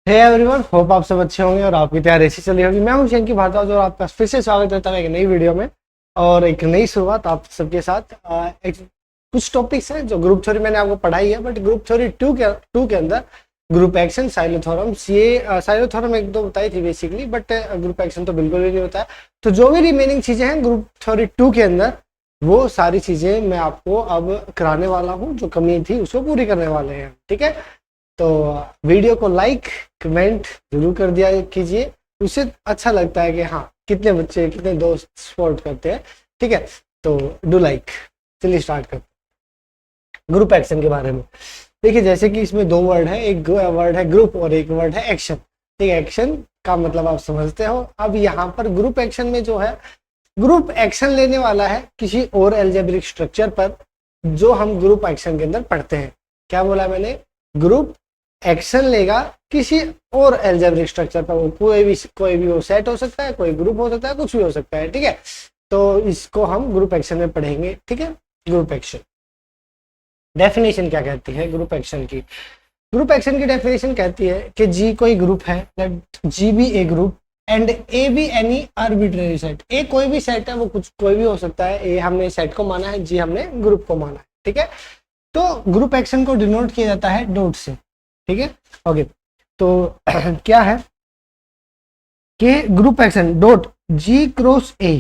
Hey everyone, hope आप सब अच्छे होंगे और आपकी तैयारी ऐसी चली होगी। मैं हूं शंकी भारद्वाज और आपका फिर से स्वागत करता हूं एक नई वीडियो में और एक नई शुरुआत आप सबके साथ। कुछ टॉपिक्स हैं जो ग्रुप थ्योरी मैंने आपको पढ़ाई है, बट ग्रुप थ्योरी टू के अंदर ग्रुप एक्शन, साइलोथॉरम्स, ये साइलोथॉरम एक दो बताई थी बेसिकली, बट ग्रुप एक्शन तो बिल्कुल भी नहीं होता है। तो जो भी रिमेनिंग चीजें हैं ग्रुप थ्योरी 2 के अंदर, वो सारी चीजें मैं आपको अब कराने वाला हूँ। जो कमी थी उसको पूरी करने वाले हैं, ठीक है। तो वीडियो को लाइक कमेंट जरूर कर दिया कीजिए, उससे अच्छा लगता है कि हाँ कितने बच्चे कितने दोस्त सपोर्ट करते हैं, ठीक है। तो डू लाइक। चलिए स्टार्ट करते हैं ग्रुप एक्शन के बारे में। देखिए, जैसे कि इसमें दो वर्ड है, एक वर्ड है ग्रुप और एक वर्ड है एक्शन, ठीक है। एक्शन का मतलब आप समझते हो। अब यहाँ पर ग्रुप एक्शन में जो है, ग्रुप एक्शन लेने वाला है किसी और एल्जेब्रिक स्ट्रक्चर पर, जो हम ग्रुप एक्शन के अंदर पढ़ते हैं। क्या बोला मैंने? ग्रुप एक्शन लेगा किसी और एल्जेब्रिक स्ट्रक्चर पर। वो कोई भी वो सेट हो सकता है, कोई ग्रुप हो सकता है, कुछ भी हो सकता है, ठीक है। तो इसको हम ग्रुप एक्शन में पढ़ेंगे, ठीक है। ग्रुप एक्शन डेफिनेशन क्या कहती है ग्रुप एक्शन की? ग्रुप एक्शन की डेफिनेशन कहती है कि जी कोई ग्रुप है, let G be a group and A be any arbitrary set. A कोई भी सेट है, वो कुछ कोई भी हो सकता है। ए हमने सेट को माना है, जी हमने ग्रुप को माना है, ठीक है। तो ग्रुप एक्शन को डिनोट किया जाता है डॉट से, ठीक है। ओके, तो क्या है कि group action dot G cross A,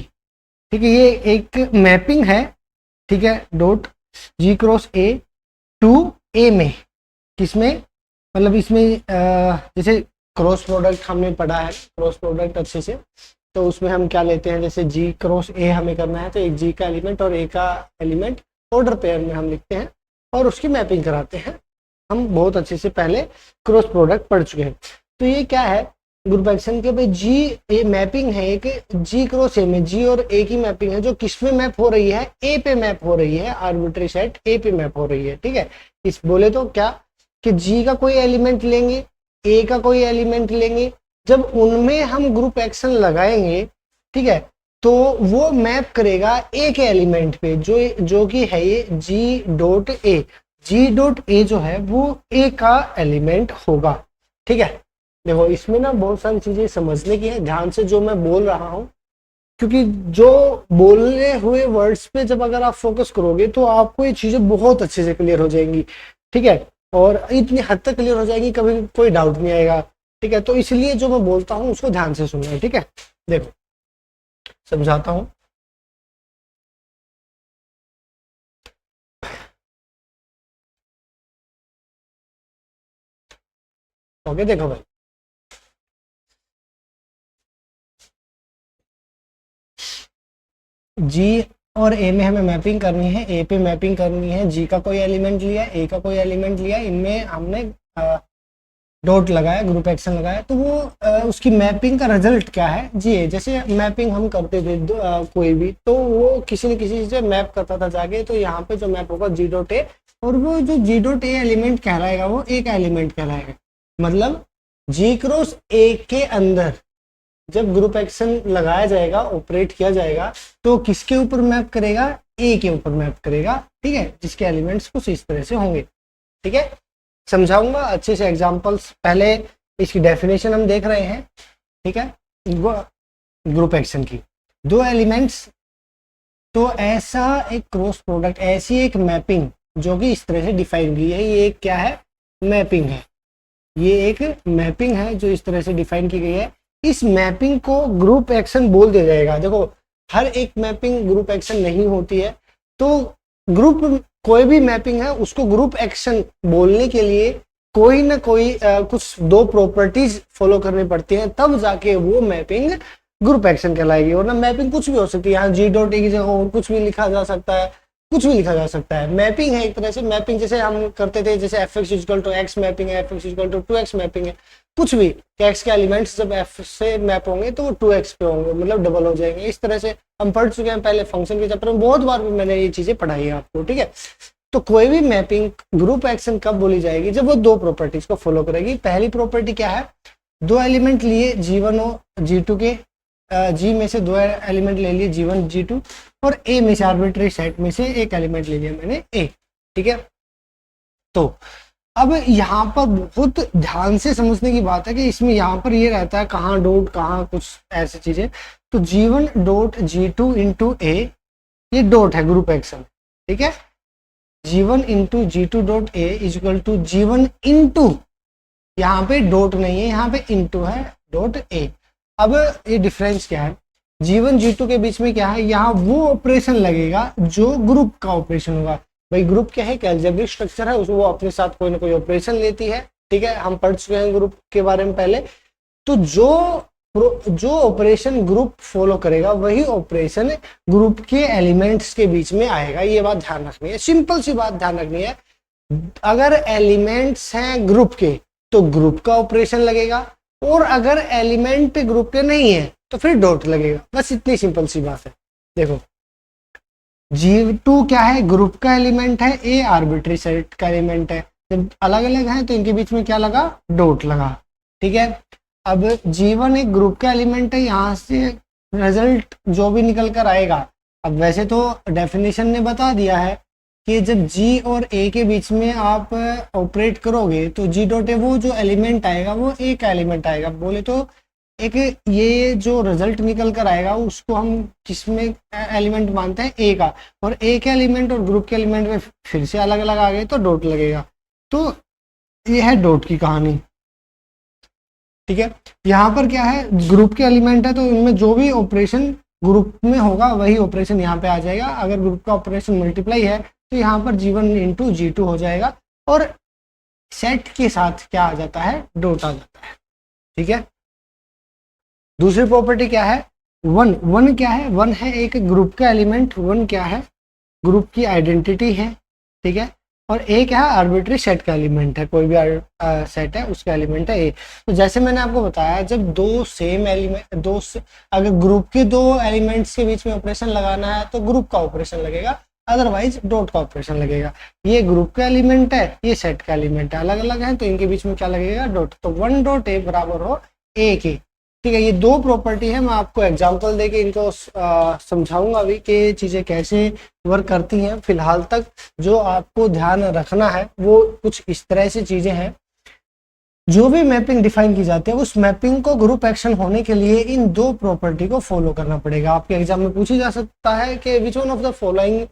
ठीक है, ये एक मैपिंग है, ठीक है। Dot G cross A to A में, किसमें? मतलब इसमें जैसे क्रॉस प्रोडक्ट हमने पढ़ा है, क्रॉस प्रोडक्ट अच्छे से, तो उसमें हम क्या लेते हैं, जैसे जी क्रॉस ए हमें करना है तो एक जी का एलिमेंट और ए का एलिमेंट ऑर्डर पेयर में हम लिखते हैं और उसकी मैपिंग कराते हैं। हम बहुत अच्छे से पहले क्रॉस प्रोडक्ट पढ़ चुके हैं। तो ये क्या है ग्रुप एक्शन के? भाई जी ए मैपिंग है एक जी क्रॉस ए में, जी और ए की मैपिंग है, जो किस में मैप हो रही है? ए पे मैप हो रही है, आर्बिट्री सेट ए पे मैप हो रही है, ठीक है। इस बोले तो क्या कि जी का कोई एलिमेंट लेंगे, ए का कोई एलिमेंट लेंगे, जब उनमें हम ग्रुप एक्शन लगाएंगे, ठीक है, तो वो मैप करेगा ए के एलिमेंट पे, जो कि है ये जी dot A. Ji dot A जो है वो ए का एलिमेंट होगा, ठीक है। देखो, इसमें ना बहुत सारी चीजें समझने की है, ध्यान से जो मैं बोल रहा हूँ, क्योंकि जो बोलने हुए वर्ड्स पे जब अगर आप फोकस करोगे तो आपको ये चीजें बहुत अच्छे से क्लियर हो जाएंगी, ठीक है। और इतनी हद तक क्लियर हो जाएगी, कभी कोई डाउट नहीं आएगा, ठीक है। तो इसलिए जो मैं बोलता हूँ उसको ध्यान से सुनना है, ठीक है। देखो, समझाता हूँ। ओके, देखो भाई, जी और ए में हमें मैपिंग करनी है, ए पे मैपिंग करनी है। जी का कोई एलिमेंट लिया, ए का कोई एलिमेंट लिया, इनमें हमने डॉट लगाया, ग्रुप एक्शन लगाया, तो वो उसकी मैपिंग का रिजल्ट क्या है? जी ए। जैसे मैपिंग हम करते थे कोई भी, तो वो किसी न किसी से मैप करता था जाके, तो यहाँ पे जो मैप होगा जी डॉट ए, और वो जो जी डॉट ए एलिमेंट कहलाएगा वो ए का एलिमेंट कहलाएगा। मतलब जी क्रॉस ए के अंदर जब ग्रुप एक्शन लगाया जाएगा, ऑपरेट किया जाएगा, तो किसके ऊपर मैप करेगा? ए के ऊपर मैप करेगा, ठीक है, जिसके एलिमेंट्स कुछ इस तरह से होंगे, ठीक है। समझाऊंगा अच्छे से एग्जांपल्स। पहले इसकी डेफिनेशन हम देख रहे हैं, ठीक है, ग्रुप एक्शन की। दो एलिमेंट्स, तो ऐसा एक क्रॉस प्रोडक्ट, ऐसी एक मैपिंग जो कि इस तरह से डिफाइन की है, ये क्या है? मैपिंग है। ये एक मैपिंग है जो इस तरह से डिफाइन की गई है। इस मैपिंग को ग्रुप एक्शन बोल दिया जाएगा। देखो, हर एक मैपिंग ग्रुप एक्शन नहीं होती है, तो ग्रुप कोई भी मैपिंग है उसको ग्रुप एक्शन बोलने के लिए कोई ना कोई कुछ दो प्रॉपर्टीज फॉलो करनी पड़ती हैं, तब जाके वो मैपिंग ग्रुप एक्शन कहलाएगी। और ना मैपिंग कुछ भी हो सकती है, यहाँ जी डॉट ए की जगह और कुछ भी लिखा जा सकता है, कुछ भी लिखा जा सकता है। मैपिंग है एक तरह से। मैपिंग जैसे हम करते थे, जैसे F X equal to X mapping है, F X equal to 2x mapping है, कुछ भी। एक्स के एलिमेंट्स जब एफ से मैप होंगे तो वो 2x पे होंगे, मतलब डबल हो जाएंगे। इस तरह से हम पढ़ चुके हैं पहले फंक्शन के चैप्टर में, बहुत बार भी मैंने ये चीजें पढ़ाई है आपको, ठीक है। तो कोई भी मैपिंग ग्रुप एक्शन कब बोली जाएगी? जब वो दो प्रॉपर्टीज को फॉलो करेगी। पहली प्रॉपर्टी क्या है? दो एलिमेंट लिए G1 और G2 के, जी में से दो एलिमेंट ले लिए G1 G2, और ए में से आर्बिट्री सेट में से एक एलिमेंट ले लिया मैंने ए, ठीक है। तो अब यहाँ पर बहुत ध्यान से समझने की बात है कि इसमें यहाँ पर ये रहता है कहाँ डॉट कहाँ कुछ ऐसी चीजें। तो G1 डॉट G2 इंटू ए, ये डॉट है ग्रुप एक्शन, ठीक है। G1 into G2 dot a is equal to G1 into, यहाँ पे डॉट नहीं है, यहाँ पे इंटू है डॉट ए। अब ये डिफरेंस क्या है, G1 G2 के बीच में क्या है, यहाँ वो ऑपरेशन लगेगा जो ग्रुप का ऑपरेशन होगा। भाई ग्रुप क्या है, एक अलजेब्रिक स्ट्रक्चर है, उसको वो अपने साथ कोई ना कोई ऑपरेशन लेती है, ठीक है। हम पढ़ चुके हैं ग्रुप के बारे में पहले। तो जो ऑपरेशन ग्रुप फॉलो करेगा वही ऑपरेशन ग्रुप के एलिमेंट्स के बीच में आएगा। ये बात ध्यान रखनी है, सिंपल सी बात ध्यान रखनी है। अगर एलिमेंट्स हैं ग्रुप के तो ग्रुप का ऑपरेशन लगेगा, और अगर एलिमेंट ग्रुप के नहीं है तो फिर डॉट लगेगा। बस इतनी सिंपल सी बात है। देखो G2 क्या है, ग्रुप का एलिमेंट है, ए आर्बिट्री सेट का एलिमेंट है। जब अलग अलग है तो इनके बीच में क्या लगा, डॉट लगा, ठीक है। अब G1 एक ग्रुप का एलिमेंट है, यहाँ से रिजल्ट जो भी निकल कर आएगा, अब वैसे तो डेफिनेशन ने बता दिया है कि जब G और A के बीच में आप ऑपरेट करोगे तो G डॉट ए वो जो एलिमेंट आएगा वो ए का एलिमेंट आएगा। बोले तो एक ये जो रिजल्ट निकल कर आएगा उसको हम किसमें एलिमेंट मानते हैं, ए का, और ए के एलिमेंट और ग्रुप के एलिमेंट में फिर से अलग अलग आ गए तो डॉट लगेगा। तो ये है डॉट की कहानी, ठीक है। यहाँ पर क्या है, ग्रुप के एलिमेंट है तो इनमें जो भी ऑपरेशन ग्रुप में होगा वही ऑपरेशन यहाँ पे आ जाएगा। अगर ग्रुप का ऑपरेशन मल्टीप्लाई है तो यहाँ पर G1 इंटू G2 हो जाएगा, और सेट के साथ क्या आ जाता है, डॉट आ जाता है, ठीक है। दूसरी प्रॉपर्टी क्या है, वन। वन क्या है, वन है एक ग्रुप का एलिमेंट, वन क्या है, ग्रुप की आइडेंटिटी है, ठीक है। और ए क्या है, आर्बिट्री सेट का एलिमेंट है, कोई भी सेट है उसका एलिमेंट है ए। तो जैसे मैंने आपको बताया, जब दो सेम एलिमेंट अगर ग्रुप के दो एलिमेंट्स के बीच में ऑपरेशन लगाना है तो ग्रुप का ऑपरेशन लगेगा, अदरवाइज डॉट का ऑपरेशन लगेगा। ये ग्रुप का एलिमेंट है, ये सेट का एलिमेंट है, अलग अलग है तो इनके बीच में क्या लगेगा, डॉट। तो वन डॉट ए बराबर हो ए के, ठीक है। ये दो प्रॉपर्टी है, मैं आपको एग्जांपल देके इनको समझाऊंगा भी कि ये चीजें कैसे वर्क करती हैं। फिलहाल तक जो आपको ध्यान रखना है वो कुछ इस तरह से चीजें हैं। जो भी मैपिंग डिफाइन की जाती है उस मैपिंग को ग्रुप एक्शन होने के लिए इन दो प्रॉपर्टी को फॉलो करना पड़ेगा। आपके एग्जाम में पूछी जा सकता है कि which one of the following,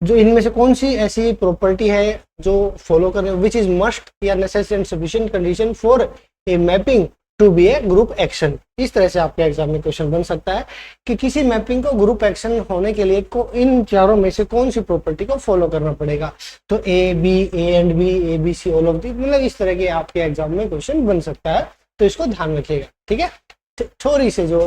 जो इनमें से कौन सी ऐसी प्रॉपर्टी है जो फॉलो करें, विच इज मस्ट या necessary and sufficient condition for a mapping to be a group action. इस तरह से आपके एग्जाम में क्वेश्चन बन सकता है कि किसी मैपिंग को ग्रुप एक्शन होने के लिए इन चारों में से कौन सी प्रॉपर्टी को फॉलो करना पड़ेगा। तो a b, a and b, a b c, all of the, मतलब इस तरह के आपके एग्जाम में क्वेश्चन बन सकता है, तो इसको ध्यान रखिएगा, ठीक है। थोड़ी से जो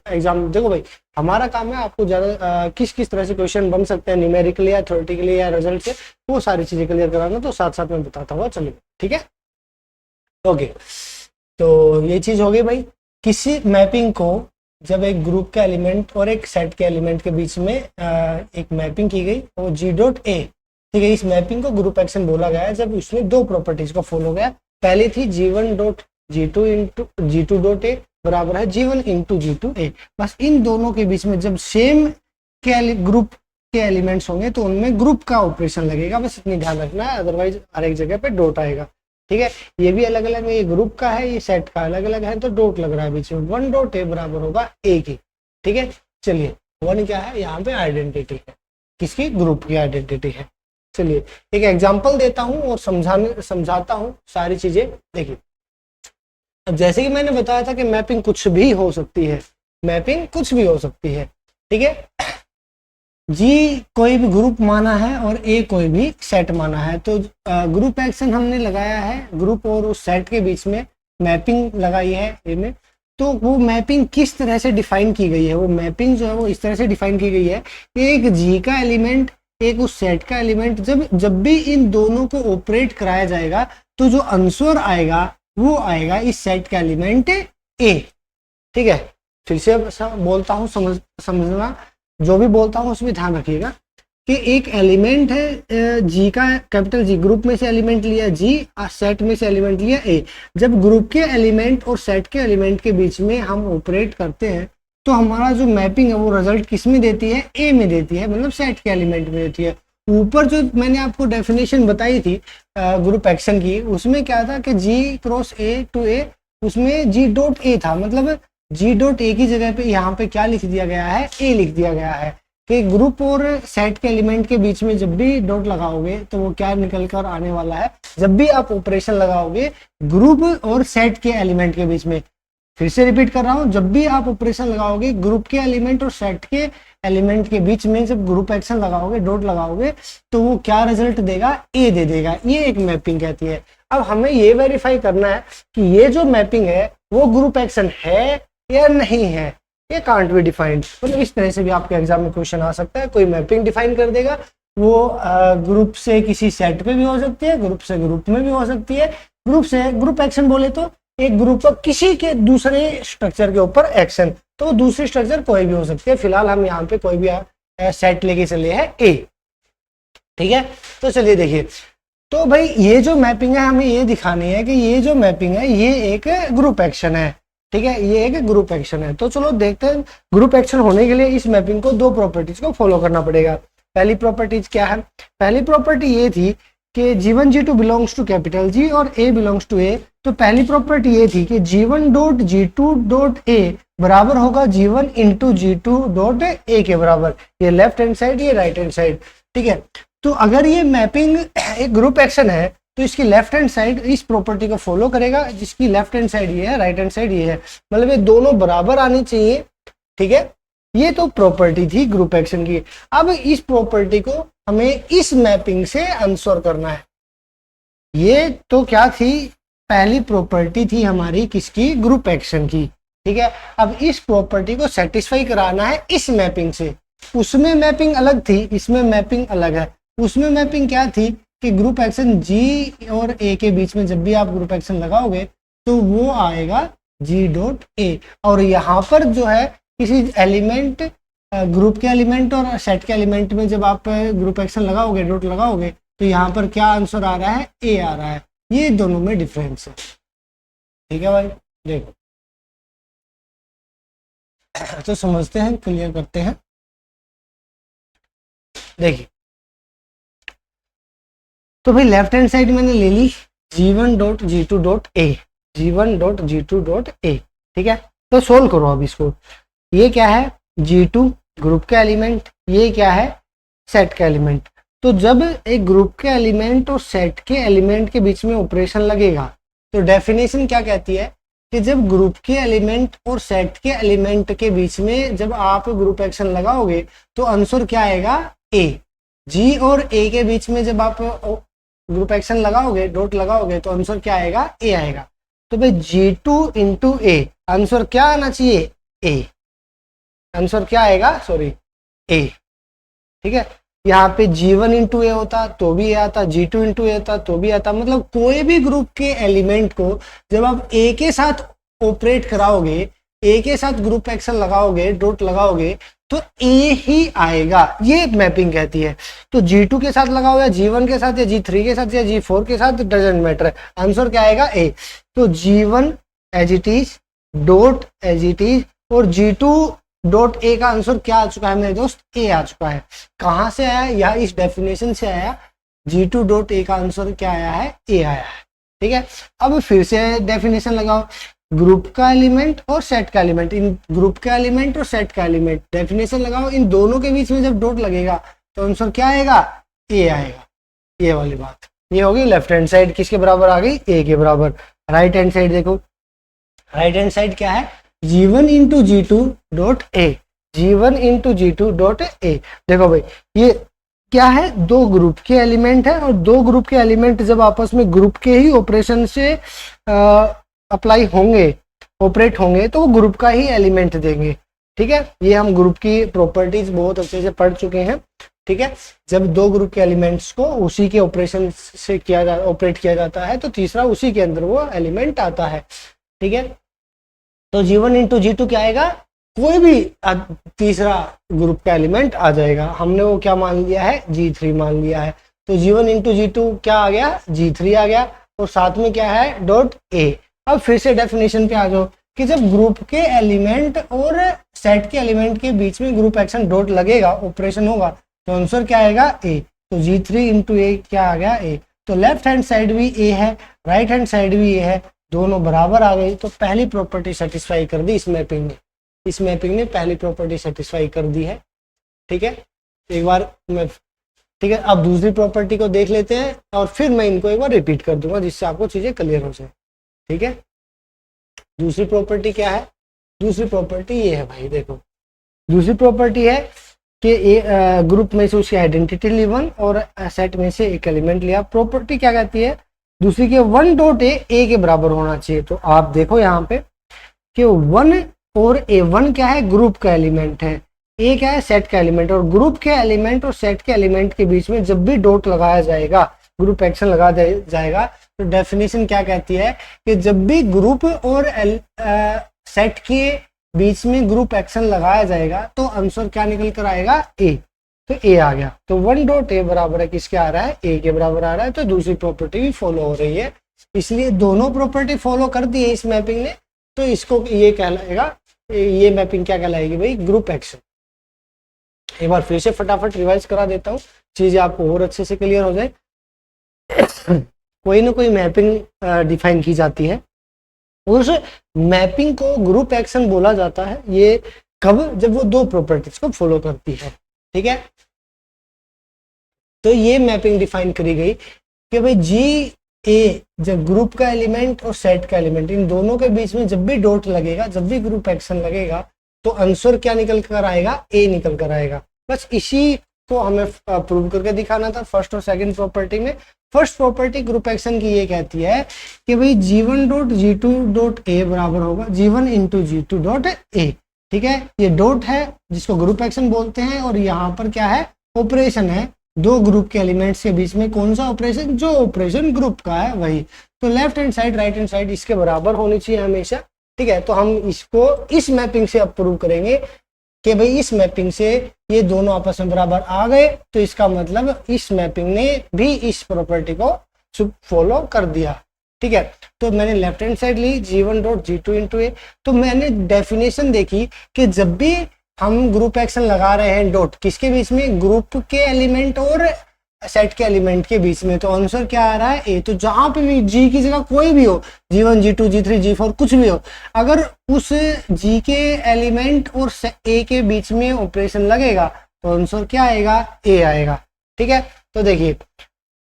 एग्जाम, देखो भाई हमारा काम है आपको ज्यादा किस किस तरह से क्वेश्चन बन सकते हैं न्यूमेरिकली या थ्योरेटिकली या रिजल्ट से, वो सारी चीजें क्लियर कराना, तो साथ साथ में बताता हुआ चलिए, ठीक है। ओके, तो ये चीज हो गई भाई। किसी मैपिंग को जब एक ग्रुप का एलिमेंट और एक सेट के एलिमेंट के बीच में एक मैपिंग की गई वो G डॉट ए, ठीक है। इस मैपिंग को ग्रुप एक्शन बोला गया है जब उसमें दो प्रॉपर्टीज को फॉलो गया। पहली थी G1 dot G2 into G2 dot ए बराबर है G1 इंटू G2 ए। बस इन दोनों के बीच में जब सेम के ग्रुप के एलिमेंट्स होंगे तो उनमें ग्रुप का ऑपरेशन लगेगा, बस इतनी ध्यान रखना है, अदरवाइज हर एक जगह पे डॉट आएगा, ठीक है। ये भी अलग अलग है, ये ग्रुप का है, ये सेट का अलग अलग है, तो डॉट लग रहा है बीच में। वन डॉट ए बराबर होगा ए की, ठीक है। चलिए, वन क्या है, यहाँ पे आइडेंटिटी है, किसकी, ग्रुप की आइडेंटिटी है। चलिए एक एग्जांपल देता हूँ और समझाता हूँ सारी चीजें। देखिए, अब जैसे कि मैंने बताया था कि मैपिंग कुछ भी हो सकती है, मैपिंग कुछ भी हो सकती है, ठीक है। जी कोई भी ग्रुप माना है और ए कोई भी सेट माना है, तो ग्रुप एक्शन हमने लगाया है, ग्रुप और उस सेट के बीच में मैपिंग लगाई है ए में। तो वो मैपिंग किस तरह से डिफाइन की गई है, वो मैपिंग जो है वो इस तरह से डिफाइन की गई है कि एक जी का एलिमेंट एक उस सेट का एलिमेंट, जब भी इन दोनों को ऑपरेट कराया जाएगा तो जो आंसर आएगा वो आएगा इस सेट का एलिमेंट ए, ठीक है। फिर से बोलता हूँ, समझना, जो भी बोलता हूँ उसमें ध्यान रखिएगा कि एक एलिमेंट है जी का, कैपिटल जी, ग्रुप में से एलिमेंट लिया जी, सेट में से एलिमेंट लिया ए। जब ग्रुप के एलिमेंट और सेट के एलिमेंट के बीच में हम ऑपरेट करते हैं तो हमारा जो मैपिंग है वो रिजल्ट किस में देती है, ए में देती है, मतलब सेट के एलिमेंट में देती है। ऊपर जो मैंने आपको डेफिनेशन बताई थी ग्रुप एक्शन की, उसमें क्या था कि जी क्रॉस ए टू ए, उसमें जी डॉट ए था, मतलब जी डॉट ए की जगह पे यहाँ पे क्या लिख दिया गया है, ए लिख दिया गया है कि ग्रुप और सेट के एलिमेंट के बीच में जब भी डॉट लगाओगे तो वो क्या निकल कर आने वाला है, जब भी आप ऑपरेशन लगाओगे ग्रुप और सेट के एलिमेंट के बीच में, फिर से रिपीट कर रहा हूं, जब भी आप ऑपरेशन लगाओगे ग्रुप के एलिमेंट और सेट के एलिमेंट के बीच में, जब ग्रुप एक्शन लगाओगे, डॉट लगाओगे, तो वो क्या रिजल्ट देगा, ए दे देगा। ये एक मैपिंग कहती है। अब हमें ये वेरीफाई करना है कि ये जो मैपिंग है वो ग्रुप एक्शन है या नहीं है। ये कांट बी डिफाइंड, मतलब इस तरह से भी आपके एग्जाम में क्वेश्चन आ सकता है। कोई मैपिंग डिफाइन कर देगा, वो ग्रुप से किसी सेट पे भी हो सकती है, ग्रुप से ग्रुप में भी हो सकती है। ग्रुप से ग्रुप एक्शन बोले तो एक ग्रुप पर किसी के दूसरे स्ट्रक्चर के ऊपर एक्शन, तो दूसरी स्ट्रक्चर कोई भी हो सकती है। फिलहाल हम यहाँ पे कोई भी सेट लेके चले हैं ए, ठीक है। तो चलिए देखिए, तो भाई ये जो मैपिंग है हमें ये दिखानी है कि ये जो मैपिंग है ये एक ग्रुप एक्शन है, ठीक है, ये एक ग्रुप एक्शन है। तो चलो देखते हैं, ग्रुप एक्शन होने के लिए इस मैपिंग को दो प्रॉपर्टीज को फॉलो करना पड़ेगा। पहली प्रॉपर्टीज क्या है, पहली प्रॉपर्टी ये थी कि G1 G2 belongs to capital G और A बिलोंग्स टू A। तो पहली प्रॉपर्टी ये थी कि G1 dot G2 dot A बराबर होगा G1 into G2 dot A के बराबर। ये लेफ्ट हैंड साइड, ये राइट हैंड साइड, ठीक है। तो अगर ये मैपिंग एक ग्रुप एक्शन है तो इसकी लेफ्ट हैंड साइड इस प्रॉपर्टी को फॉलो करेगा, जिसकी लेफ्ट हैंड साइड ये है, राइट हैंड साइड ये है, मतलब ये दोनों बराबर आनी चाहिए, ठीक है। ये तो प्रॉपर्टी थी ग्रुप एक्शन की। अब इस प्रॉपर्टी को हमें इस मैपिंग से आंसर करना है। ये तो क्या थी, पहली प्रॉपर्टी थी हमारी किसकी, ग्रुप एक्शन की, ठीक है। अब इस प्रॉपर्टी को सेटिस्फाई कराना है इस मैपिंग से। उसमें मैपिंग अलग थी, इसमें मैपिंग अलग है। उसमें मैपिंग क्या थी कि ग्रुप एक्शन जी और ए के बीच में जब भी आप ग्रुप एक्शन लगाओगे तो वो आएगा जी डॉट ए, और यहाँ पर जो है किसी एलिमेंट, ग्रुप के एलिमेंट और सेट के एलिमेंट में जब आप ग्रुप एक्शन लगाओगे, डॉट लगाओगे, तो यहाँ पर क्या आंसर आ रहा है, ए आ रहा है। ये दोनों में डिफरेंस है, ठीक है भाई। देखो तो समझते हैं, क्लियर करते हैं। देखिए तो भाई लेफ्ट हैंड साइड मैंने ले ली G1 dot G2 dot A, G1 dot G2 dot A, ठीक है। तो सोल्व करो अब इसको। ये क्या है, G2 ग्रुप का एलिमेंट, ये क्या है, सेट का एलिमेंट। तो जब एक ग्रुप के एलिमेंट और सेट के एलिमेंट के बीच में ऑपरेशन लगेगा तो डेफिनेशन क्या कहती है कि जब ग्रुप के एलिमेंट और सेट के एलिमेंट के बीच में जब आप ग्रुप एक्शन लगाओगे तो आंसर क्या आएगा, ए। जी और ए के बीच में जब आप ग्रुप एक्शन लगाओगे, डॉट लगाओगे, तो आंसर क्या आएगा, ए आएगा। तो भाई G2 इंटू ए, आंसर क्या आना चाहिए, ए। आंसर क्या आएगा, सॉरी, ए, ठीक है। यहाँ पे G1 इंटू ए होता तो भी ए आता, G2 इंटू ए होता तो भी आता। मतलब कोई भी ग्रुप के एलिमेंट को जब आप ए के साथ ऑपरेट कराओगे, ए के साथ ग्रुप एक्शन लगाओगे, डॉट लगाओगे, तो ए ही आएगा। ये मैपिंग कहती है। तो G2 के साथ लगाओ या G1 के साथ या G3 के साथ या G4 के साथ, डजेंट मैटर, आंसर क्या आएगा, ए। तो G1 as it is, dot as it is, और G2 डॉट ए का आंसर क्या आ चुका है मेरे दोस्त, ए आ चुका है। कहां से आया, यह इस डेफिनेशन से आया। G2 डॉट ए का आंसर क्या आया है, ए आया है, ठीक है। अब फिर से डेफिनेशन लगाओ, ग्रुप का एलिमेंट और सेट का एलिमेंट, इन ग्रुप का एलिमेंट और सेट का एलिमेंट, डेफिनेशन लगाओ, इन दोनों के बीच में जब डॉट लगेगा तो आंसर क्या आएगा, ए आएगा। ये वाली बात, ये होगी लेफ्ट हैंड साइड किसके बराबर आ गई, ए के बराबर। राइट हैंड साइड देखो, राइट हैंड साइड क्या है, G1 इंटू G2 डॉट ए, G1 इंटू G2 डॉट ए। देखो भाई ये क्या है, दो ग्रुप के एलिमेंट है, और दो ग्रुप के एलिमेंट जब आपस में ग्रुप के ही ऑपरेशन से अप्लाई होंगे, ऑपरेट होंगे, तो वो ग्रुप का ही एलिमेंट देंगे, ठीक है। ये हम ग्रुप की प्रॉपर्टीज बहुत अच्छे से पढ़ चुके हैं, ठीक है। जब दो ग्रुप के एलिमेंट्स को उसी के ऑपरेशन से ऑपरेट किया जाता है तो तीसरा उसी के अंदर वो एलिमेंट आता है, ठीक है। तो G1 इंटू G2 क्या आएगा, कोई भी तीसरा ग्रुप का एलिमेंट आ जाएगा। हमने वो क्या मान लिया है, G3 मान लिया है। तो G1 इंटू G2 क्या आ गया, G3 आ गया, और साथ में क्या है, डॉट ए। अब फिर से डेफिनेशन पे आ जाओ कि जब ग्रुप के एलिमेंट और सेट के एलिमेंट के बीच में ग्रुप एक्शन डॉट लगेगा, ऑपरेशन होगा, तो आंसर क्या आएगा, ए। तो G3 इंटू ए क्या आ गया ए। तो लेफ्ट हैंड साइड भी ए है, राइट हैंड साइड भी ए है, दोनों बराबर आ गई। तो पहली प्रॉपर्टी सेटिस्फाई कर दी इस मैपिंग ने, इस मैपिंग ने पहली प्रॉपर्टी सेटिस्फाई कर दी है। ठीक है, एक बार मैं, ठीक है, अब दूसरी प्रॉपर्टी को देख लेते हैं और फिर मैं इनको एक बार रिपीट कर दूंगा जिससे आपको चीजें क्लियर हो जाए। ठीक है, दूसरी प्रॉपर्टी क्या है? दूसरी प्रॉपर्टी ये है भाई, देखो दूसरी प्रॉपर्टी है कि ग्रुप में से उसकी आइडेंटिटी ली वन और सेट में से एक एलिमेंट लिया। प्रॉपर्टी क्या कहती है दूसरी के वन डॉट ए के बराबर होना चाहिए। तो आप देखो यहाँ पे कि वन और ए, वन क्या है? ग्रुप का एलिमेंट है, ए क्या है? सेट का एलिमेंट। और ग्रुप के एलिमेंट और सेट के एलिमेंट के बीच में जब भी डॉट लगाया जाएगा, ग्रुप एक्शन लगा जाएगा, तो डेफिनेशन क्या कहती है कि जब भी ग्रुप और सेट के बीच में ग्रुप एक्शन लगाया जाएगा तो आंसर क्या निकल कर आएगा? ए। तो ए आ गया। तो वन डॉट ए बराबर है किसके आ रहा है? ए के बराबर आ रहा है। तो दूसरी प्रॉपर्टी भी फॉलो हो रही है, इसलिए दोनों प्रॉपर्टी फॉलो कर दी है इस मैपिंग ने। तो इसको ये कहलाएगा, ये मैपिंग क्या कहलाएगी भाई? Group action. एक बार फिर से फटाफट रिवाइज करा देता हूँ, चीजें आपको और अच्छे से क्लियर हो जाए। कोई ना कोई मैपिंग डिफाइन की जाती है, उस मैपिंग को ग्रुप एक्शन बोला जाता है। ये कब? जब वो दो प्रॉपर्टीज को फॉलो करती है। ठीक है, तो ये मैपिंग डिफाइन करी गई कि भाई जी ए, जब ग्रुप का एलिमेंट और सेट का एलिमेंट इन दोनों के बीच में जब भी डॉट लगेगा, जब भी ग्रुप एक्शन लगेगा, तो आंसर क्या निकल कर आएगा? ए निकल कर आएगा। बस इसी को हमें प्रूव करके दिखाना था फर्स्ट और सेकंड प्रॉपर्टी में। फर्स्ट प्रॉपर्टी ग्रुप एक्शन की ये कहती है कि भाई G1 डॉट G2 डॉट ए बराबर होगा G1 इंटू G2 डॉट ए। ठीक है, ये डॉट है जिसको ग्रुप एक्शन बोलते हैं, और यहाँ पर क्या है? ऑपरेशन है दो ग्रुप के एलिमेंट्स के बीच में। कौन सा ऑपरेशन? जो ऑपरेशन ग्रुप का है वही। तो left hand side right hand side इसके बराबर होनी चाहिए हमेशा। ठीक है, तो हम इसको इस मैपिंग से अब प्रूव करेंगे कि भाई इस मैपिंग से ये दोनों आपस में बराबर आ गए, तो इसका मतलब इस मैपिंग ने भी इस प्रॉपर्टी को फॉलो कर दिया। ठीक है, तो मैंने लेफ्ट हैंड साइड ली G1 डॉट G2 इंटू ए। तो मैंने डेफिनेशन देखी कि जब भी हम ग्रुप एक्शन लगा रहे हैं डॉट किसके बीच में? ग्रुप के एलिमेंट और सेट के एलिमेंट के बीच में, तो आंसर क्या आ रहा है? ए। तो जहां पे भी जी की जगह कोई भी हो, G1 G2 G3 G4 कुछ भी हो, अगर उस जी के एलिमेंट और ए के बीच में ऑपरेशन लगेगा तो आंसर क्या आएगा? ए आएगा। ठीक है, तो देखिए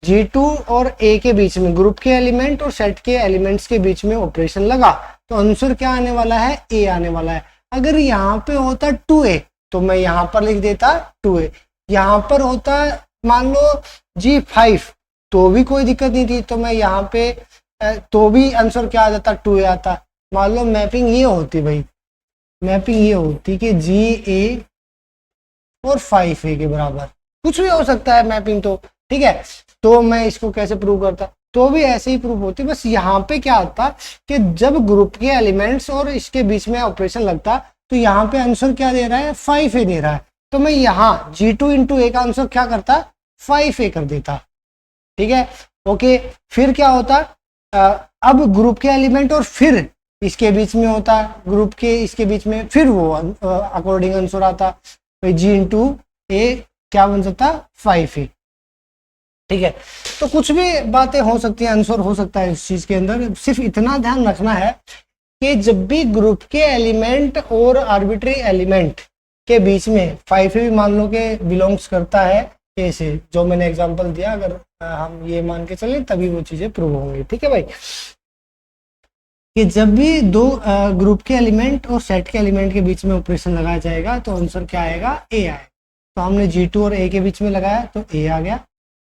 G2 और ए के बीच में ग्रुप के एलिमेंट और सेट के एलिमेंट्स के बीच में ऑपरेशन लगा तो आंसर क्या आने वाला है? ए आने वाला है। अगर यहाँ पे होता 2a तो मैं यहाँ पर लिख देता 2a। यहाँ पर होता मान लो G5 तो भी कोई दिक्कत नहीं थी, तो मैं यहाँ पे तो भी आंसर क्या आ जाता? 2a आता। मान लो मैपिंग ये होती भाई, मैपिंग ये होती कि Ga और 5a के बराबर, कुछ भी हो सकता है मैपिंग तो। ठीक है, तो मैं इसको कैसे प्रूव करता? तो भी ऐसे ही प्रूव होती। बस यहाँ पे क्या होता कि जब ग्रुप के एलिमेंट्स और इसके बीच में ऑपरेशन लगता तो यहाँ पे आंसर क्या दे रहा है? 5a दे रहा है। तो मैं यहाँ G2 इंटू ए का आंसर क्या करता? 5a कर देता। ठीक है, ओके। फिर क्या होता? अब ग्रुप के एलिमेंट और फिर इसके बीच में होता, ग्रुप के इसके बीच में, फिर वो अकॉर्डिंग आंसर आता। भाई G इंटू ए क्या बन सकता? 5a। ठीक है, तो कुछ भी बातें हो सकती हैं, आंसर हो सकता है इस चीज के अंदर। सिर्फ इतना ध्यान रखना है कि जब भी ग्रुप के एलिमेंट और आर्बिट्री एलिमेंट के बीच में 5a भी मान लो कि बिलोंग्स करता है ऐसे, जो मैंने एग्जांपल दिया, अगर हम ये मान के चले तभी वो चीजें प्रूव होंगी। ठीक है भाई, कि जब भी दो ग्रुप के एलिमेंट और सेट के एलिमेंट के बीच में ऑपरेशन लगाया जाएगा तो आंसर क्या आएगा? ए आएगा। तो हमने G2 और ए के बीच में लगाया तो ए आ गया।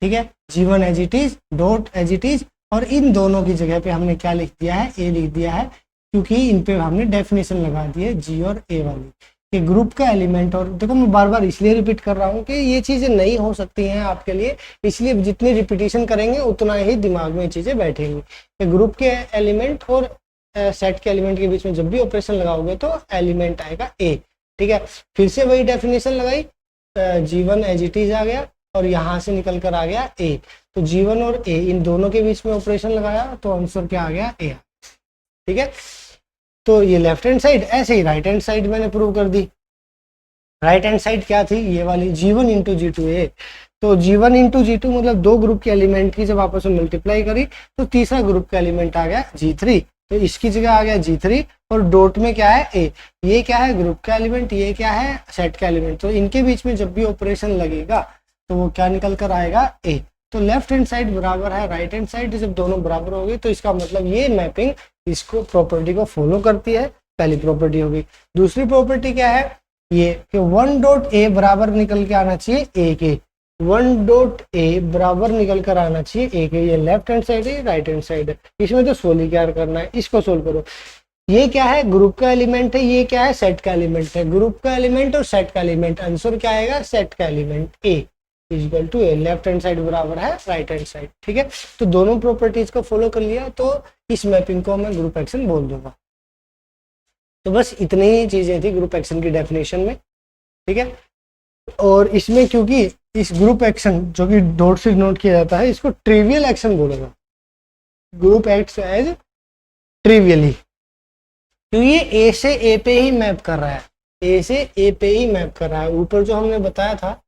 ठीक है, G1 as it is dot as it is, और इन दोनों की जगह पे हमने क्या लिख दिया है? ए लिख दिया है, क्योंकि इन पे हमने डेफिनेशन लगा दी है G और ए वाली कि ग्रुप का एलिमेंट। और देखो मैं बार बार इसलिए रिपीट कर रहा हूँ कि ये चीजें नहीं हो सकती हैं आपके लिए, इसलिए जितनी रिपीटेशन करेंगे उतना ही दिमाग में चीजें बैठेंगी कि ग्रुप के एलिमेंट और सेट के एलिमेंट के बीच में जब भी ऑपरेशन लगाओगे तो एलिमेंट आएगा ए। ठीक है, फिर से वही डेफिनेशन लगाई, G1 एज इट इज आ गया और यहाँ से निकल कर आ गया ए। तो G1 और ए इन दोनों के बीच में ऑपरेशन लगाया तो आंसर क्या आ गया? ए। ठीक है, तो ये लेफ्ट हैंड साइड। ऐसे ही राइट हैंड साइड मैंने प्रूव कर दी। राइट हैंड साइड क्या थी? ये वाली G1 इंटू G2 ए। तो G1 इंटू G2 मतलब दो ग्रुप के एलिमेंट की जब आपस में मल्टीप्लाई करी तो तीसरा ग्रुप का एलिमेंट आ गया G3, तो इसकी जगह आ गया G3 और डॉट में क्या है A, ये क्या है ग्रुप का एलिमेंट, ये क्या है सेट का एलिमेंट, तो इनके बीच में जब भी ऑपरेशन लगेगा तो वो क्या निकल कर आएगा A। तो लेफ्ट हैंड साइड बराबर है राइट हैंड साइड, जब दोनों बराबर हो गई तो इसका मतलब ये मैपिंग इसको प्रॉपर्टी को फॉलो करती है, पहली प्रॉपर्टी होगी। दूसरी प्रॉपर्टी क्या है ये कि 1 डॉट A बराबर निकल के आना चाहिए A के, 1 डॉट A बराबर निकल कर आना चाहिए A के, ये लेफ्ट हैंड साइड है राइट हैंड साइड है, इसमें तो सोल्व क्या करना है, इसको सोल्व करो। ये क्या है ग्रुप का एलिमेंट है, ये क्या है सेट का एलिमेंट है, ग्रुप का एलिमेंट और सेट का एलिमेंट, आंसर क्या आएगा सेट का element A equal to A, left hand side बराबर है राइट हैंड साइड, ठीक है। तो दोनों प्रॉपर्टीज को फॉलो कर लिया तो इस मैपिंग को मैं ग्रुप एक्शन बोल दूंगा। तो बस इतनी ही चीजें थी ग्रुप एक्शन की डेफिनेशन में, ठीक है। और इसमें क्योंकि इस ग्रुप एक्शन जो कि डॉट से डिनोट किया जाता है इसको ट्रिवियल एक्शन बोलेगा, ग्रुप एक्ट्स एज ट्रिवियली, क्योंकि ये ए से ए पे ही मैप कर रहा है, ए से ए पे ही मैप कर रहा है। ऊपर जो हमने बताया था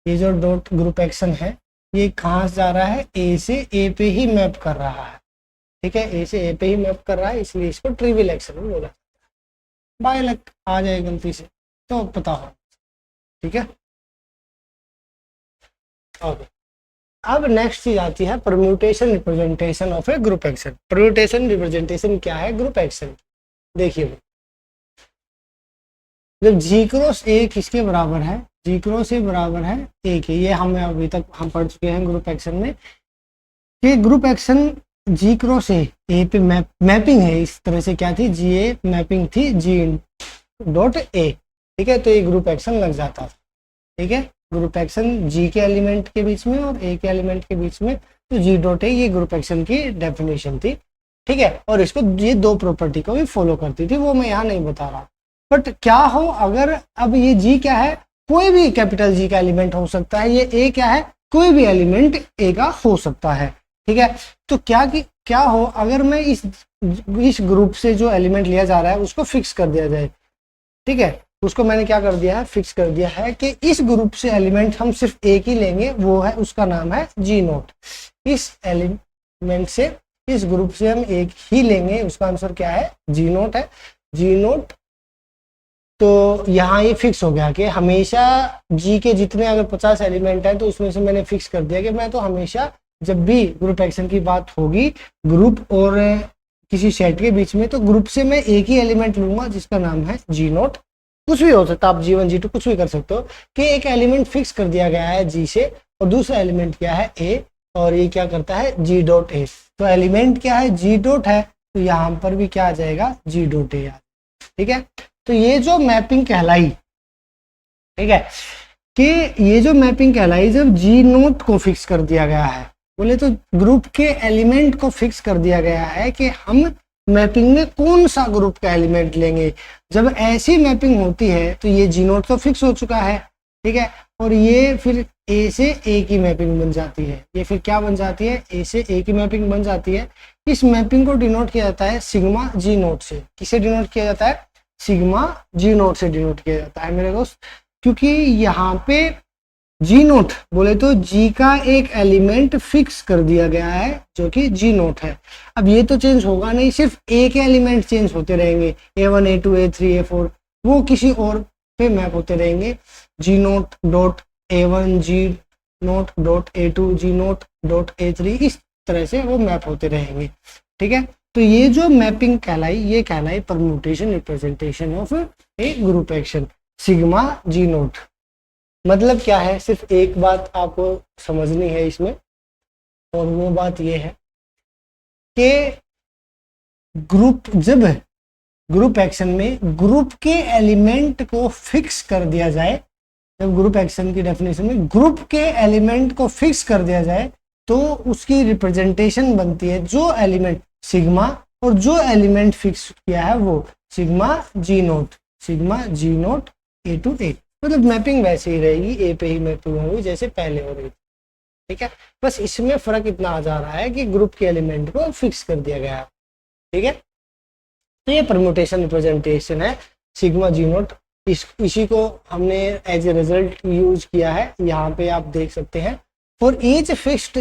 ये जो डॉट ग्रुप एक्शन है ये कहाँ से जा रहा है, ए से ए पे ही मैप कर रहा है, ठीक है, ए से ए पे ही मैप कर रहा है, इसलिए इसको ट्रिवियल एक्शन बोला जाता है। बाय लक आ जाए गलती से तो पता हो, ठीक है। ओके, अब नेक्स्ट चीज आती है permutation representation of a group action. Permutation representation क्या है ग्रुप एक्शन, देखिए जब जी क्रॉस ए किसके बराबर है, जी क्रॉस ए बराबर है ए के, ये हम अभी तक हम पढ़ चुके हैं ग्रुप एक्शन में कि group action G cross a पे मैपिंग है, इस तरह से क्या थी जी ए मैपिंग थी जी डॉट ए, ठीक है, तो ये ग्रुप एक्शन लग जाता था, ठीक है। ग्रुप एक्शन जी के एलिमेंट के बीच में और ए के एलिमेंट के बीच में, तो जी डॉट ए ये ग्रुप एक्शन की डेफिनेशन थी, ठीक है। और इसको ये दो प्रॉपर्टी को भी फॉलो करती थी, वो मैं यहाँ नहीं बता रहा। बट क्या हो अगर अब ये जी क्या है, कोई भी कैपिटल जी का एलिमेंट हो सकता है, ये ए क्या है कोई भी एलिमेंट ए का हो सकता है, ठीक है। तो क्या हो अगर मैं इस ग्रुप से जो एलिमेंट लिया जा रहा है उसको फिक्स कर दिया जाए, ठीक है, उसको मैंने क्या कर दिया है फिक्स कर दिया है कि इस ग्रुप से एलिमेंट हम सिर्फ एक ही लेंगे, वो है उसका नाम है जी नोट। इस एलिमेंट से इस ग्रुप से हम एक ही लेंगे, उसका आंसर क्या है जी नोट है, जी नोट। तो यहाँ ये फिक्स हो गया कि हमेशा जी के जितने अगर 50 एलिमेंट है तो उसमें से मैंने फिक्स कर दिया कि मैं तो हमेशा जब भी ग्रुप एक्शन की बात होगी ग्रुप और किसी सेट के बीच में, तो ग्रुप से मैं एक ही एलिमेंट लूंगा जिसका नाम है जी नोट। कुछ भी हो सकता है, आप G1 G2 कुछ भी कर सकते हो कि एक एलिमेंट फिक्स कर दिया गया है जी से और दूसरा एलिमेंट क्या है ए, और ये क्या करता है जी डॉट ए, तो एलिमेंट क्या है जी डॉट है, तो यहाँ पर भी क्या आ जाएगा जी डॉट ए, ठीक है। तो ये जो मैपिंग कहलाई, ठीक है, कि ये जो मैपिंग कहलाई जब जी नोट को फिक्स कर दिया गया है, बोले तो ग्रुप के एलिमेंट को फिक्स कर दिया गया है कि हम मैपिंग में कौन सा ग्रुप का एलिमेंट लेंगे। जब ऐसी मैपिंग होती है तो ये जी नोट तो फिक्स हो चुका है, ठीक है, और ये फिर ए से ए की मैपिंग बन जाती है, ये फिर क्या बन जाती है ए से ए की मैपिंग बन जाती है। इस मैपिंग को डिनोट किया जाता है सिग्मा जी नोट से। किसे डिनोट किया जाता है, सिग्मा जी नोट से डिनोट किया जाता है मेरे दोस्त, क्योंकि यहाँ पे जी नोट बोले तो जी का एक एलिमेंट फिक्स कर दिया गया है जो कि जी नोट है। अब ये तो चेंज होगा नहीं, सिर्फ ए के एलिमेंट चेंज होते रहेंगे, A1 A2 A3 A4 वो किसी और पे मैप होते रहेंगे, जी नोट डॉट A1 जी नोट डॉट A2 जी नोट डॉट A3 इस तरह से वो मैप होते रहेंगे, ठीक है। तो ये जो मैपिंग कहलाई ये कहलाई permutation representation of a group action sigma G naught. मतलब क्या है, सिर्फ एक बात आपको समझनी है इसमें, और वो बात ये है कि जब ग्रुप एक्शन में ग्रुप के एलिमेंट को फिक्स कर दिया जाए, जब ग्रुप एक्शन की डेफिनेशन में ग्रुप के एलिमेंट को फिक्स कर दिया जाए तो उसकी रिप्रेजेंटेशन बनती है जो एलिमेंट सिग्मा, और जो एलिमेंट फिक्स किया है वो sigma G naught A to A. मतलब मैपिंग वैसे ही रहेगी, ए पे ही मैपिंग होगी जैसे पहले हो रही थी, ठीक है। बस इसमें फर्क इतना आ जा रहा है कि ग्रुप के एलिमेंट को फिक्स कर दिया गया है, ठीक है। तो ये परम्यूटेशन रिप्रेजेंटेशन है सिग्मा जी नोट इसी को हमने एज ए रिजल्ट यूज किया है। यहाँ पे आप देख सकते हैं for each fixed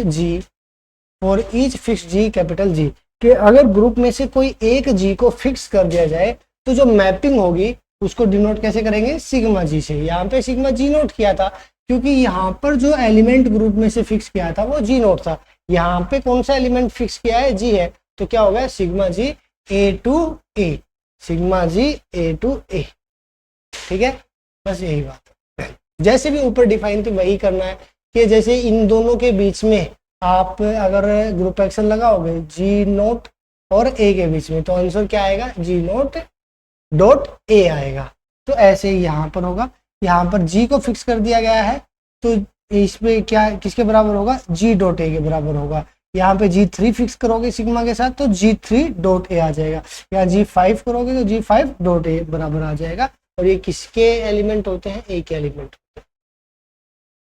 G capital G, कि अगर ग्रुप में से कोई एक जी को फिक्स कर दिया जाए तो जो मैपिंग होगी उसको डिनोट कैसे करेंगे, सिग्मा जी से। यहाँ पे सिग्मा जी नोट किया था क्योंकि यहाँ पर जो एलिमेंट ग्रुप में से फिक्स किया था वो जी नोट था। यहाँ पे कौन सा एलिमेंट फिक्स किया है, जी है, तो क्या हो गया sigma G A to A, sigma G A to A. ठीक है, बस यही बात है। जैसे भी ऊपर डिफाइन थी वही करना है कि जैसे इन दोनों के बीच में आप अगर ग्रुप एक्शन लगाओगे जी नोट और ए के बीच में, तो आंसर क्या आएगा, जी नोट डॉट ए आएगा। तो ऐसे ही यहाँ पर होगा, यहाँ पर जी को फिक्स कर दिया गया है तो इसमें क्या किसके बराबर होगा, जी डॉट ए के बराबर होगा। यहाँ पे जी3 फिक्स करोगे सिग्मा के साथ तो जी3 डॉट ए आ जाएगा, यहाँ जी5 करोगे तो जी5 डॉट ए बराबर आ जाएगा। और ये किसके एलिमेंट होते हैं, ए के एलिमेंट होते हैं।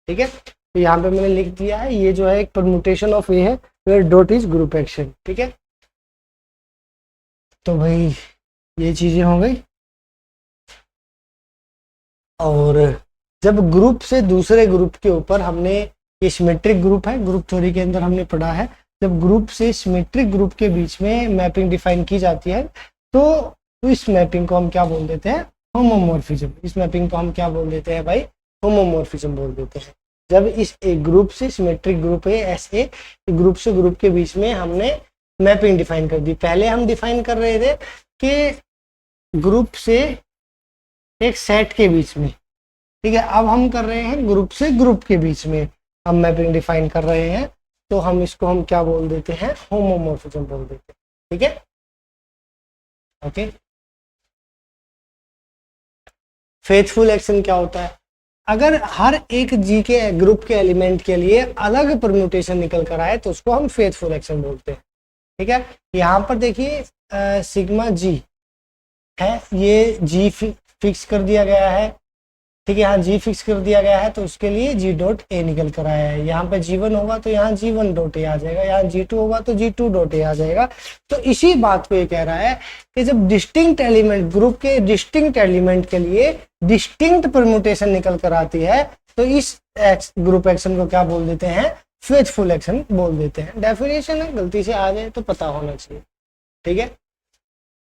ठीक है, तो यहाँ पे मैंने लिख दिया है, ये जो है एक परम्यूटेशन ऑफ ए है where dot is group action. ठीक है, तो भाई ये चीजें हो गई। और जब ग्रुप से दूसरे ग्रुप के ऊपर हमने, ये सिमेट्रिक ग्रुप है, ग्रुप थ्योरी के अंदर हमने पढ़ा है, जब ग्रुप से सिमेट्रिक ग्रुप के बीच में मैपिंग डिफाइन की जाती है तो इस मैपिंग को हम क्या बोल देते हैं, होमोमॉर्फिज्म। इस मैपिंग को हम क्या बोल देते हैं भाई, होमोमॉर्फिज्म बोल देते हैं। जब इस एक ग्रुप से सिमेट्रिक ग्रुप है ऐसे ग्रुप से ग्रुप के बीच में हमने मैपिंग डिफाइन कर दी। पहले हम डिफाइन कर रहे थे कि ग्रुप से एक सेट के बीच में, ठीक है, अब हम कर रहे हैं ग्रुप से ग्रुप के बीच में हम मैपिंग डिफाइन कर रहे हैं, तो हम इसको हम क्या बोल देते हैं, होमोमॉर्फिज्म बोल देते हैं। ठीक है, ओके। फेथफुल एक्शन क्या होता है, अगर हर एक जी के ग्रुप के एलिमेंट के लिए अलग परम्यूटेशन निकल कर आए तो उसको हम फेथफुल एक्शन बोलते हैं। ठीक है, यहाँ पर देखिए सिग्मा जी है, ये जी फिक्स कर दिया गया है। ठीक है, यहाँ जी फिक्स कर दिया गया है तो उसके लिए जी डॉट ए निकल कर आया है। यहाँ पे जी1 होगा तो यहाँ जी1 डॉट ए आ जाएगा, यहाँ जी2 होगा तो जी2 डॉट ए आ जाएगा। तो इसी बात को ये कह रहा है कि जब डिस्टिंक्ट एलिमेंट, ग्रुप के डिस्टिंक्ट एलिमेंट के लिए डिस्टिंक्ट परम्यूटेशन निकल कर आती है तो इस ग्रुप एक्शन को क्या बोल देते हैं, फेथफुल एक्शन बोल देते हैं। डेफिनेशन है, गलती से आ जाए तो पता होना चाहिए। ठीक है,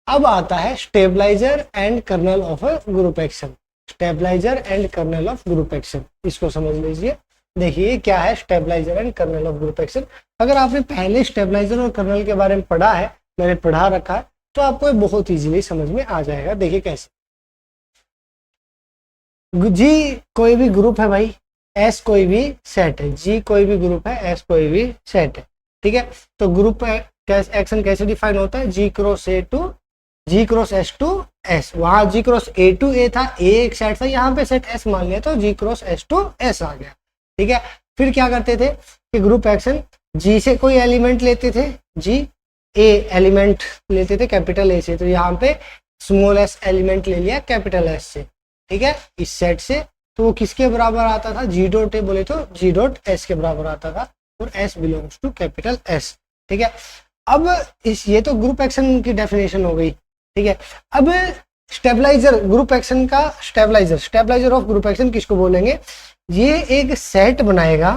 अब आता है stabiliser and kernel of a group action. Stabiliser and kernel of group action, इसको समझ लीजिए। देखिए क्या है stabiliser and kernel of group action. अगर आपने पहले स्टेबलाइजर और कर्नल के बारे में पढ़ा है, मैंने पढ़ा रखा है, तो आपको बहुत इजीली समझ में आ जाएगा। देखिए कैसे, जी कोई भी ग्रुप है भाई, एस कोई भी सेट है, जी कोई भी ग्रुप है, एस कोई भी सेट है। ठीक है, तो ग्रुप एक्शन कैसे डिफाइन होता है, G cross A to G cross S to S. वहां जी क्रॉस ए टू ए था, ए एक सेट था, यहाँ पे सेट एस मान लिया तो जी क्रॉस एस टू एस आ गया। ठीक है, फिर क्या करते थे कि ग्रुप एक्शन जी से कोई एलिमेंट लेते थे, जी ए एलिमेंट लेते थे कैपिटल ए से, तो यहाँ पे स्मॉल एस एलिमेंट ले लिया कैपिटल एस से। ठीक है, इस सेट से, तो वो किसके बराबर आता था, जी डॉट ए बोले तो जी डॉट एस के बराबर आता था, और s belongs to capital s. ठीक है, अब ये तो ग्रुप एक्शन की डेफिनेशन हो गई। ठीक है, अब स्टेबलाइजर, ग्रुप एक्शन का स्टेबलाइजर ऑफ ग्रुप एक्शन किसको बोलेंगे, ये एक सेट बनाएगा।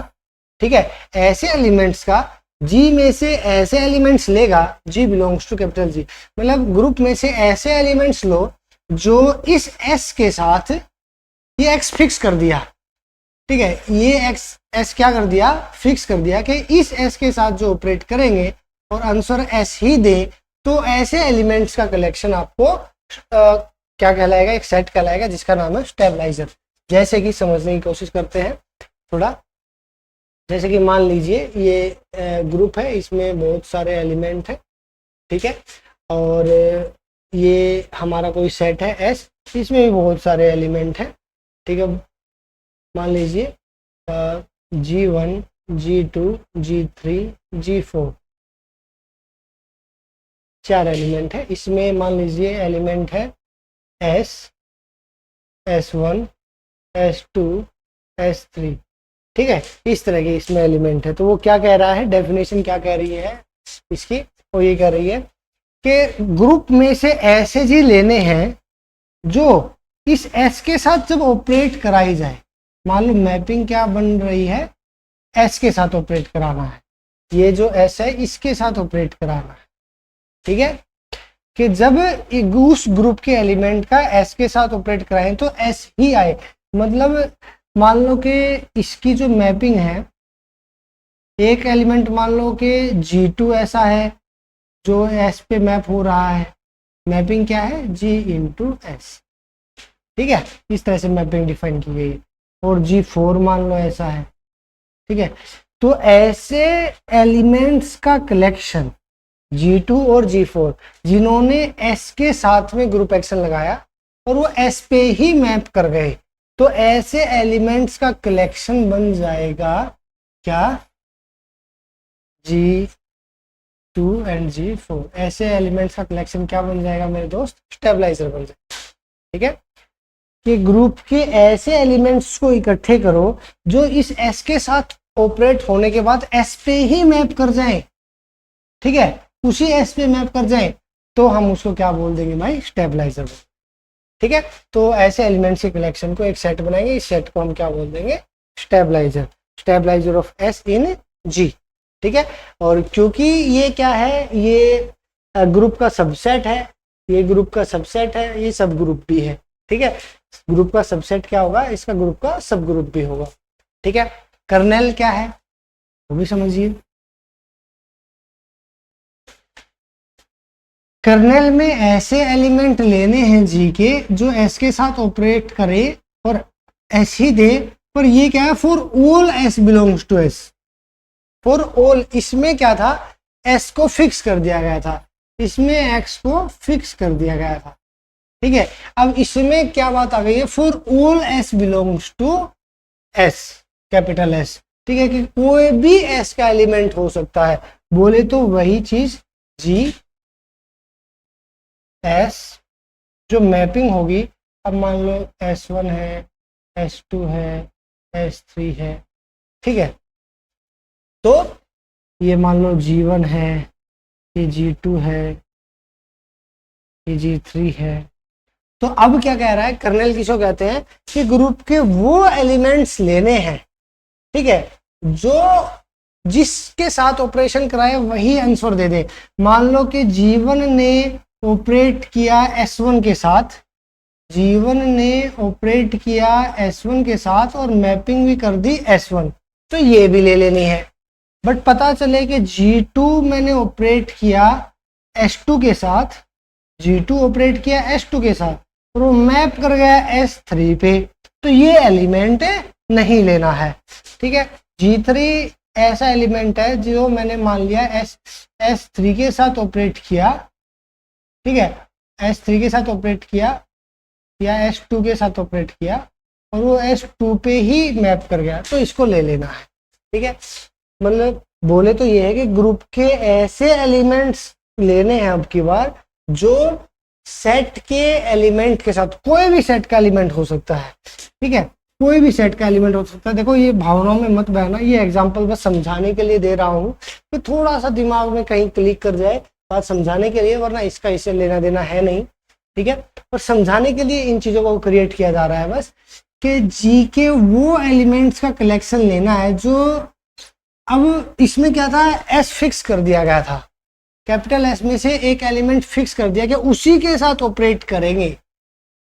ठीक है, ऐसे एलिमेंट्स का, जी में से ऐसे एलिमेंट्स लेगा, जी बिलोंग्स टू कैपिटल जी, मतलब ग्रुप में से ऐसे एलिमेंट्स लो जो इस एस के साथ ये एक्स फिक्स कर दिया। ठीक है, ये एक्स एस क्या कर दिया, फिक्स कर दिया कि इस एस के साथ जो ऑपरेट करेंगे और आंसर एस ही दे, तो ऐसे एलिमेंट्स का कलेक्शन आपको क्या कहलाएगा, एक सेट कहलाएगा जिसका नाम है स्टेबलाइजर। जैसे कि समझने की कोशिश करते हैं थोड़ा, जैसे कि मान लीजिए ये ग्रुप है, इसमें बहुत सारे एलिमेंट हैं। ठीक है, और ये हमारा कोई सेट है एस, इसमें भी बहुत सारे एलिमेंट हैं। ठीक है, मान लीजिए G1 G2 G3 G4 चार एलिमेंट है। इसमें मान लीजिए एलिमेंट है S, S1, S2, S3। ठीक है, इस तरह के इसमें एलिमेंट है। तो वो क्या कह रहा है, डेफिनेशन क्या कह रही है इसकी, वो ये कह रही है कि ग्रुप में से ऐसे जी लेने हैं जो इस एस के साथ जब ऑपरेट कराई जाए, मान लो मैपिंग क्या बन रही है, एस के साथ ऑपरेट कराना है, ये जो एस है इसके साथ ऑपरेट कराना है, ठीक है, कि जब उस ग्रुप के एलिमेंट का एस के साथ ऑपरेट कराएं तो एस ही आए। मतलब मान लो कि इसकी जो मैपिंग है, एक एलिमेंट मान लो कि G2 ऐसा है जो एस पे मैप हो रहा है, मैपिंग क्या है G इंटू एस, ठीक है, इस तरह से मैपिंग डिफाइन की गई है। और G4 मान लो ऐसा है, ठीक है। तो ऐसे एलिमेंट्स का कलेक्शन G2 और G4 जिन्होंने S के साथ में ग्रुप एक्शन लगाया और वो S पे ही मैप कर गए, तो ऐसे एलिमेंट्स का कलेक्शन बन जाएगा क्या, G2 एंड G4। ऐसे एलिमेंट्स का कलेक्शन क्या बन जाएगा मेरे दोस्त, स्टेबलाइजर बन जाएगा, ठीक है। कि ग्रुप के ऐसे एलिमेंट्स को इकट्ठे करो जो इस S के साथ ऑपरेट होने के बाद S पे ही मैप कर जाए, ठीक है, उसी एस पे मैप कर जाए, तो हम उसको क्या बोल देंगे भाई, स्टेबलाइजर, ठीक है। तो ऐसे एलिमेंट्स के कलेक्शन को एक सेट बनाएंगे, इस सेट को हम क्या बोल देंगे, स्टेबलाइजर, स्टेबलाइजर ऑफ एस इन जी, ठीक है। और क्योंकि ये क्या है, ये ग्रुप का सबसेट है, ये ग्रुप का सबसेट है, ये सब ग्रुप भी है, ठीक है। ग्रुप का सबसेट क्या होगा, इसका ग्रुप का सब ग्रुप भी होगा, ठीक है। कर्नेल क्या है वो भी समझिए। कर्नेल में ऐसे एलिमेंट लेने हैं जी के जो एस के साथ ऑपरेट करे और एस ही दे, पर ये क्या है, for all s belongs to s, for all, इसमें क्या था, एस को फिक्स कर दिया गया था, इसमें एक्स को फिक्स कर दिया गया था, ठीक है। अब इसमें क्या बात आ गई है, for all s belongs to s, capital s, ठीक है, कि कोई भी एस का एलिमेंट हो सकता है, बोले तो वही चीज जी एस जो मैपिंग होगी। अब मान लो S1 है, S2 है, S3 है, ठीक है, तो ये मान लो G1 है, ये G2 है, ये G3 है। तो अब क्या कह रहा है, कर्नेल किसको कहते हैं, कि ग्रुप के वो एलिमेंट्स लेने हैं, ठीक है, जो जिसके साथ ऑपरेशन कराए वही आंसर दे दे। मान लो कि G1 ने ऑपरेट किया S1 के साथ, G1 ने ऑपरेट किया S1 के साथ और मैपिंग भी कर दी S1, तो ये भी ले लेनी है। बट पता चले कि G2 मैंने ऑपरेट किया S2 के साथ, G2 ऑपरेट किया S2 के साथ और वो मैप कर गया S3 पे, तो ये एलिमेंट नहीं लेना है, ठीक है। G3 ऐसा एलिमेंट है जो मैंने मान लिया S3 के साथ ऑपरेट किया, ठीक है, S3 के साथ ऑपरेट किया या S2 के साथ ऑपरेट किया और वो S2 पे ही मैप कर गया, तो इसको ले लेना है, ठीक है। मतलब बोले तो ये है कि ग्रुप के ऐसे एलिमेंट्स लेने हैं अब की बार जो सेट के एलिमेंट के साथ, कोई भी सेट का एलिमेंट हो सकता है, ठीक है, कोई भी सेट का एलिमेंट हो सकता है। देखो ये भावनाओं में मत बहना, ये एग्जांपल बस समझाने के लिए दे रहा हूँ कि थोड़ा सा दिमाग में कहीं क्लिक कर जाए, बात समझाने के लिए, वरना इसका इससे लेना देना है नहीं, ठीक है। और समझाने के लिए इन चीजों को क्रिएट किया जा रहा है बस, कि जी के वो एलिमेंट्स का कलेक्शन लेना है जो, अब इसमें क्या था, एस फिक्स कर दिया गया था, कैपिटल एस में से एक एलिमेंट फिक्स कर दिया कि उसी के साथ ऑपरेट करेंगे,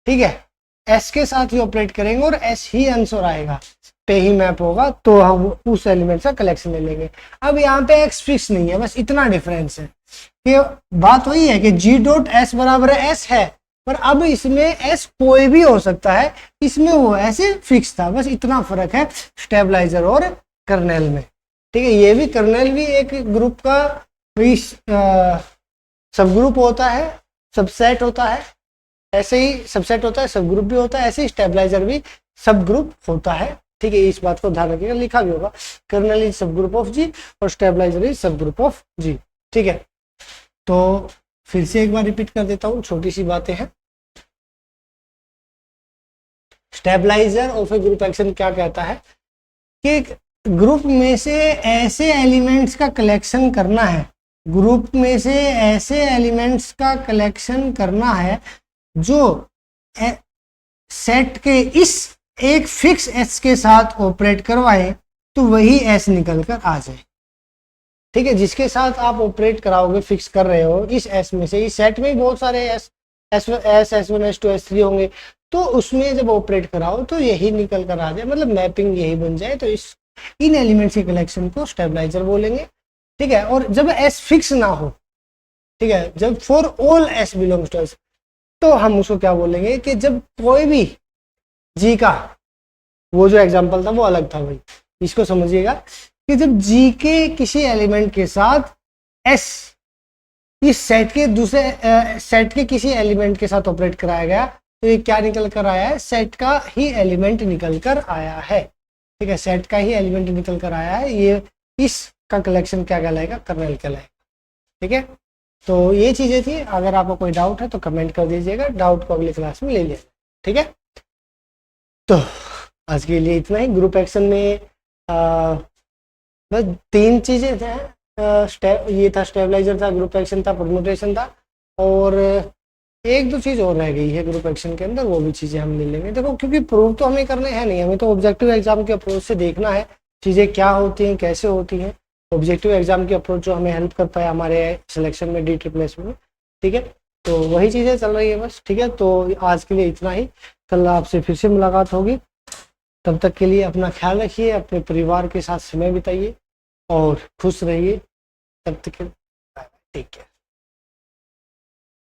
ठीक है, एस के साथ ही ऑपरेट करेंगे और एस ही आंसर आएगा, पे ही मैप होगा, तो हम उस एलिमेंट का कलेक्शन ले लेंगे। अब यहाँ पे एक्स फिक्स नहीं है, बस इतना डिफरेंस है कि बात वही है कि जी डॉट एस बराबर एस है, पर अब इसमें एस कोई भी हो सकता है, इसमें वो ऐसे फिक्स था, बस इतना फर्क है स्टेबलाइजर और कर्नेल में, ठीक है। ये भी कर्नेल भी एक ग्रुप का सब ग्रुप होता है, सबसेट होता है, ऐसे ही सबसेट होता है, सब ग्रुप भी होता है, ऐसे ही स्टेबलाइजर भी सब ग्रुप होता है, ठीक है। इस बात को ध्यान रखिएगा, लिखा भी होगा, कर्नेल इज सब ग्रुप ऑफ जी और स्टेबलाइजर इज सब ग्रुप ऑफ जी, ठीक है। तो फिर से एक बार रिपीट कर देता हूँ, छोटी सी बातें हैं। Stabiliser of a group action क्या कहता है कि ग्रुप में से ऐसे एलिमेंट्स का कलेक्शन करना है, ग्रुप में से ऐसे एलिमेंट्स का कलेक्शन करना है जो सेट के इस एक फिक्स एस के साथ ऑपरेट करवाएं तो वही एस निकल कर आ जाए। ठीक है, जिसके साथ आप ऑपरेट कराओगे, फिक्स कर रहे हो, इस एस में से, इस सेट में बहुत सारे एस S1 S2 S3 होंगे, तो उसमें जब ऑपरेट कराओ तो यही निकल कर आ जाए, मतलब मैपिंग यही बन जाए, तो इस इन एलिमेंट्स के कलेक्शन को स्टेबलाइजर बोलेंगे। ठीक है, और जब एस फिक्स ना हो, ठीक है, जब for all s belongs to s, तो हम उसको क्या बोलेंगे कि जब कोई भी जी का, वो जो एग्जांपल था वो अलग था भाई, इसको समझिएगा कि जब जी के किसी एलिमेंट के साथ एस इस सेट के दूसरे सेट के किसी एलिमेंट के साथ ऑपरेट कराया गया, तो ये क्या निकल कर आया है, सेट का ही एलिमेंट निकल कर आया है। ठीक है, सेट का ही एलिमेंट निकल कर आया है, ये इसका कलेक्शन क्या कहलाएगा, कर्नेल कहलाएगा। ठीक है, तो ये चीजें थी, अगर आपको कोई डाउट है तो कमेंट कर दीजिएगा, डाउट को अगली क्लास में ले लिया। ठीक है, तो आज के लिए इतना ही। ग्रुप एक्शन में बस 3 चीजें थे, ये था स्टेबलाइजर था, ग्रुप एक्शन था, परम्यूटेशन था, और 1-2 चीज और रह गई है ग्रुप एक्शन के अंदर, वो भी चीजें हम ले लेंगे। देखो, क्योंकि प्रूव तो हमें करने हैं नहीं, हमें तो ऑब्जेक्टिव एग्जाम के अप्रोच से देखना है चीजें क्या होती हैं, कैसे होती हैं। ऑब्जेक्टिव एग्जाम की अप्रोच जो हमें हेल्प करता है हमारे सिलेक्शन में, DSSS में। ठीक है, तो वही चीजें चल रही है बस। ठीक है, तो आज के लिए इतना ही, कल आपसे फिर से मुलाकात होगी। तब तक के लिए अपना ख्याल रखिए, अपने परिवार के साथ समय बिताइए और खुश रहिए। तब तक टेक केयर।